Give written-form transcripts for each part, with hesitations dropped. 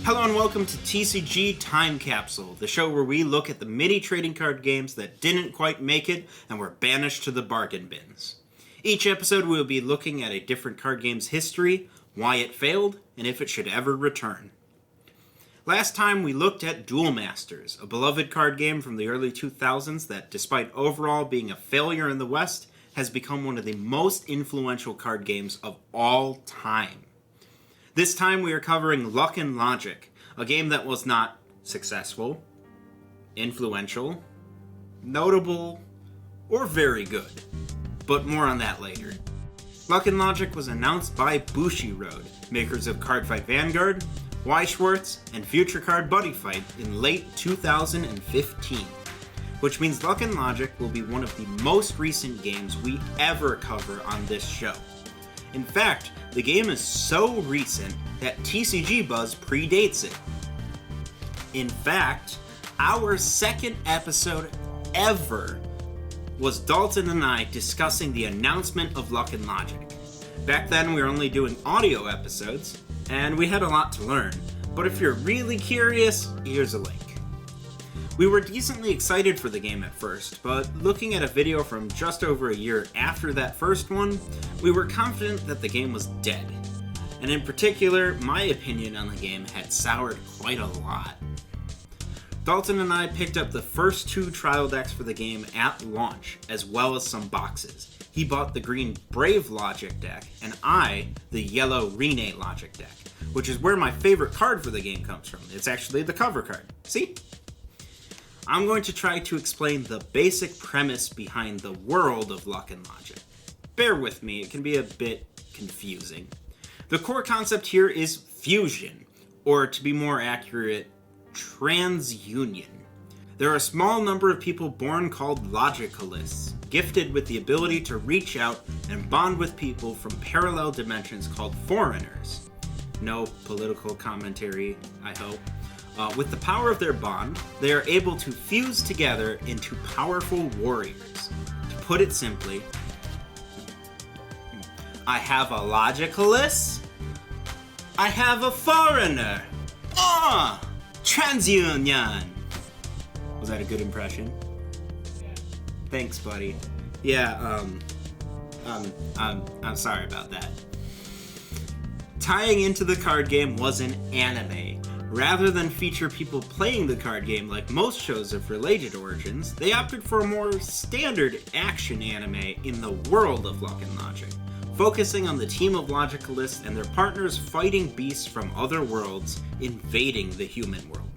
Hello and welcome to TCG Time Capsule, the show where we look at the mini trading card games that didn't quite make it and were banished to the bargain bins. Each episode we will be looking at a different card game's history, why it failed, and if it should ever return. Last time we looked at Duel Masters, a beloved card game from the early 2000s that, despite overall being a failure in the West, has become one of the most influential card games of all time. This time we are covering Luck and Logic, a game that was not successful, influential, notable, or very good. But more on that later. Luck and Logic was announced by Bushiroad, makers of Cardfight Vanguard, Schwartz, and Future Card Buddy Fight in late 2015. Which means Luck and Logic will be one of the most recent games we ever cover on this show. In fact, the game is so recent that TCG Buzz predates it. In fact, our second episode ever was Dalton and I discussing the announcement of Luck and Logic. Back then we were only doing audio episodes, and we had a lot to learn, but if you're really curious, here's a link. We were decently excited for the game at first, but looking at a video from just over a year after that first one, we were confident that the game was dead. And in particular, my opinion on the game had soured quite a lot. Dalton and I picked up the first two trial decks for the game at launch, as well as some boxes. He bought the green Brave Logic deck, and I, the yellow Rene Logic deck, which is where my favorite card for the game comes from. It's actually the cover card. See? I'm going to try to explain the basic premise behind the world of Luck and Logic. Bear with me, it can be a bit confusing. The core concept here is fusion, or to be more accurate, transunion. There are a small number of people born called logicalists, gifted with the ability to reach out and bond with people from parallel dimensions called foreigners. No political commentary, I hope. With the power of their bond, they are able to fuse together into powerful warriors. To put it simply, I have a logicalist, I have a foreigner. Transunion! Was that a good impression? Yeah. Thanks, buddy. Yeah, I'm sorry about that. Tying into the card game was an anime. Rather than feature people playing the card game like most shows of related origins, they opted for a more standard action anime in the world of Luck and Logic, focusing on the team of logicalists and their partners fighting beasts from other worlds, invading the human world.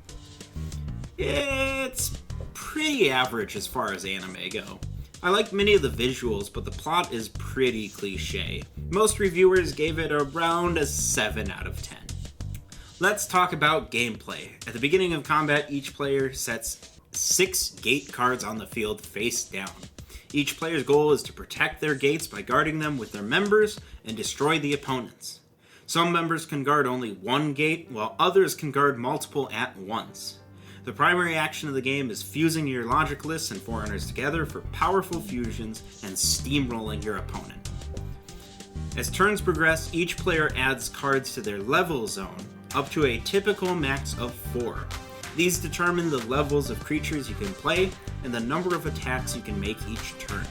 It's pretty average as far as anime go. I liked many of the visuals, but the plot is pretty cliche. Most reviewers gave it around a 7 out of 10. Let's talk about gameplay. At the beginning of combat, each player sets 6 gate cards on the field face down. Each player's goal is to protect their gates by guarding them with their members and destroy the opponents. Some members can guard only one gate, while others can guard multiple at once. The primary action of the game is fusing your logicalists and foreigners together for powerful fusions and steamrolling your opponent. As turns progress, each player adds cards to their level zone, up to a typical max of 4. These determine the levels of creatures you can play and the number of attacks you can make each turn.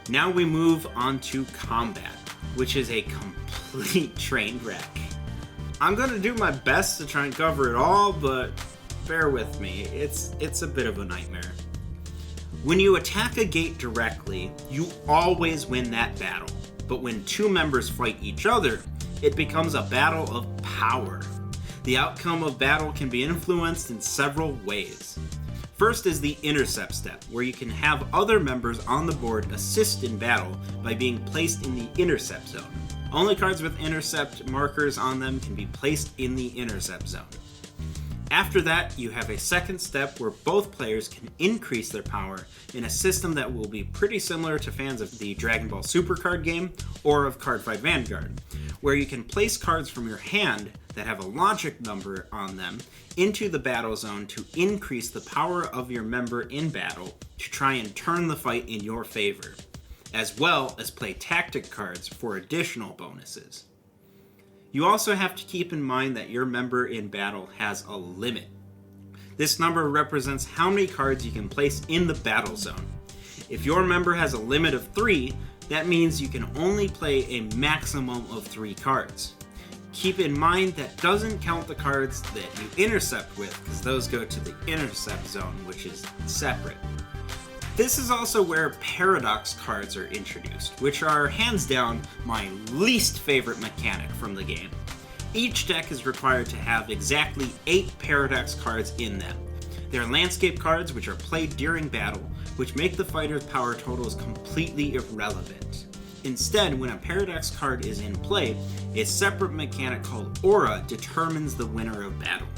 Now we move on to combat, which is a complete train wreck. I'm going to do my best to try and cover it all, but bear with me, it's a bit of a nightmare. When you attack a gate directly, you always win that battle, but when two members fight each other, it becomes a battle of power. The outcome of battle can be influenced in several ways. First is the intercept step, where you can have other members on the board assist in battle by being placed in the intercept zone. Only cards with intercept markers on them can be placed in the intercept zone. After that, you have a second step where both players can increase their power in a system that will be pretty similar to fans of the Dragon Ball Super card game or of Cardfight Vanguard, where you can place cards from your hand that have a logic number on them into the battle zone to increase the power of your member in battle to try and turn the fight in your favor, as well as play tactic cards for additional bonuses. You also have to keep in mind that your member in battle has a limit. This number represents how many cards you can place in the battle zone. If your member has a limit of 3, that means you can only play a maximum of 3 cards. Keep in mind that doesn't count the cards that you intercept with, because those go to the intercept zone, which is separate. This is also where paradox cards are introduced, which are hands down my least favorite mechanic from the game. Each deck is required to have exactly 8 paradox cards in them. They're landscape cards which are played during battle, which make the fighter's power totals completely irrelevant. Instead, when a paradox card is in play, a separate mechanic called Aura determines the winner of battle.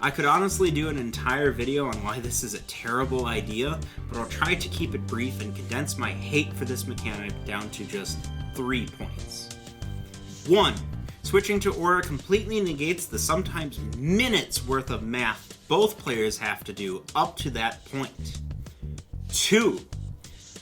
I could honestly do an entire video on why this is a terrible idea, but I'll try to keep it brief and condense my hate for this mechanic down to just 3 points. 1. Switching to Aura completely negates the sometimes minutes worth of math both players have to do up to that point. 2.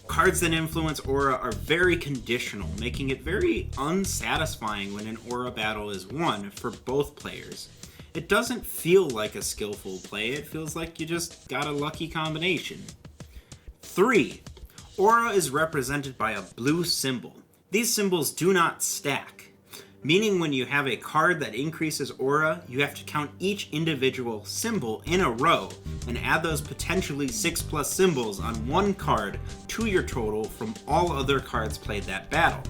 Cards that influence Aura are very conditional, making it very unsatisfying when an Aura battle is won for both players. It doesn't feel like a skillful play, it feels like you just got a lucky combination. 3. Aura is represented by a blue symbol. These symbols do not stack, meaning when you have a card that increases Aura, you have to count each individual symbol in a row and add those potentially 6+ symbols on one card to your total from all other cards played that battle.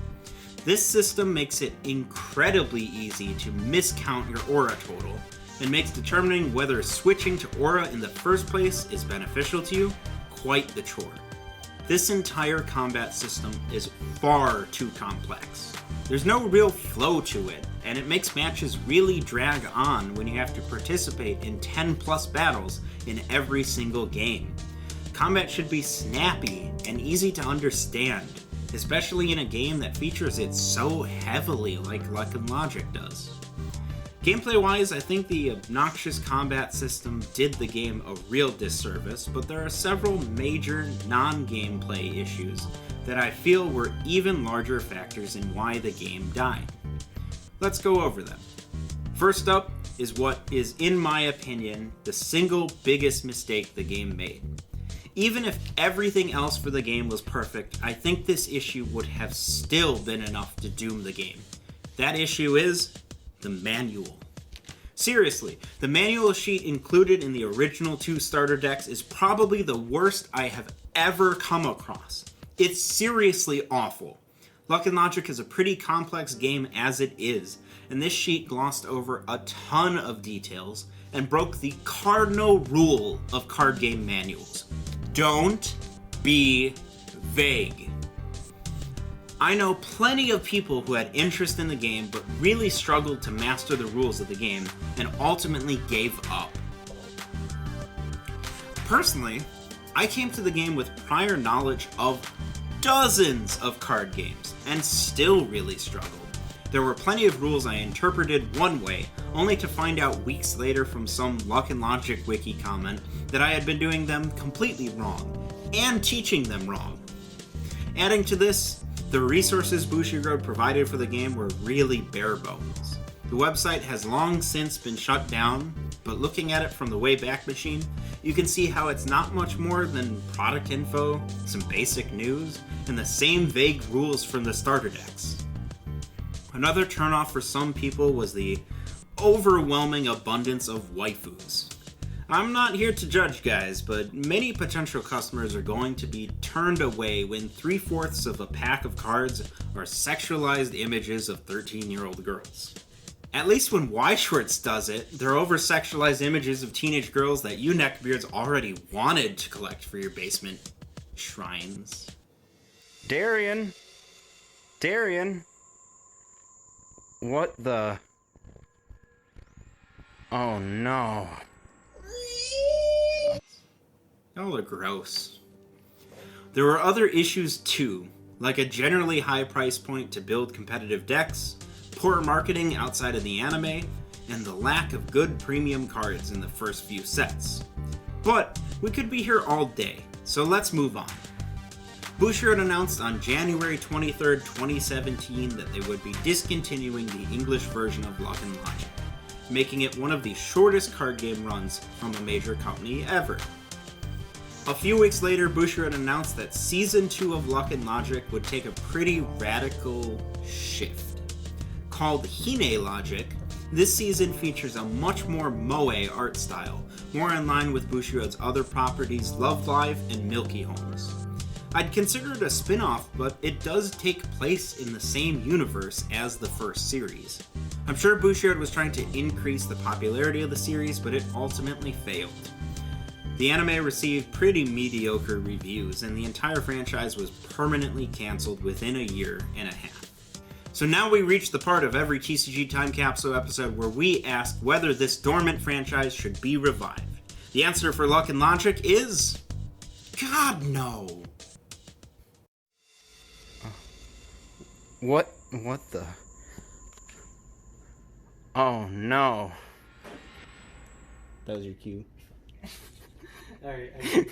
This system makes it incredibly easy to miscount your Aura total, and makes determining whether switching to Aura in the first place is beneficial to you quite the chore. This entire combat system is far too complex. There's no real flow to it, and it makes matches really drag on when you have to participate in 10+ battles in every single game. Combat should be snappy and easy to understand, especially in a game that features it so heavily like Luck and Logic does. Gameplay-wise, I think the obnoxious combat system did the game a real disservice, but there are several major non-gameplay issues that I feel were even larger factors in why the game died. Let's go over them. First up is what is, in my opinion, the single biggest mistake the game made. Even if everything else for the game was perfect, I think this issue would have still been enough to doom the game. That issue is the manual. Seriously, the manual sheet included in the original 2 starter decks is probably the worst I have ever come across. It's seriously awful. Luck and Logic is a pretty complex game as it is, and this sheet glossed over a ton of details and broke the cardinal rule of card game manuals. Don't be vague. I know plenty of people who had interest in the game but really struggled to master the rules of the game and ultimately gave up. Personally, I came to the game with prior knowledge of dozens of card games and still really struggled. There were plenty of rules I interpreted one way, only to find out weeks later from some Luck and Logic wiki comment that I had been doing them completely wrong, and teaching them wrong. Adding to this, the resources Bushiroad provided for the game were really bare bones. The website has long since been shut down, but looking at it from the Wayback Machine, you can see how it's not much more than product info, some basic news, and the same vague rules from the starter decks. Another turnoff for some people was the overwhelming abundance of waifus. I'm not here to judge, guys, but many potential customers are going to be turned away when 3/4 of a pack of cards are sexualized images of 13-year-old girls. At least when Y-Shorts does it, they're over-sexualized images of teenage girls that you neckbeards already wanted to collect for your basement shrines. Darian? What the? Oh no. Y'all are gross. There were other issues too, like a generally high price point to build competitive decks, poor marketing outside of the anime, and the lack of good premium cards in the first few sets. But we could be here all day, so let's move on. Bushiroad announced on January 23rd, 2017 that they would be discontinuing the English version of Luck and Logic, making it one of the shortest card game runs from a major company ever. A few weeks later, Bushiroad announced that Season 2 of Luck and Logic would take a pretty radical shift. Called Hine Logic, this season features a much more moe art style, more in line with Bushiroad's other properties Love Live and Milky Homes. I'd consider it a spin-off, but it does take place in the same universe as the first series. I'm sure Bushiroad was trying to increase the popularity of the series, but it ultimately failed. The anime received pretty mediocre reviews, and the entire franchise was permanently cancelled within a year and a half. So now we reach the part of every TCG Time Capsule episode where we ask whether this dormant franchise should be revived. The answer for Luck and Logic is... God, no! What the? Oh no. That was your cue. Alright.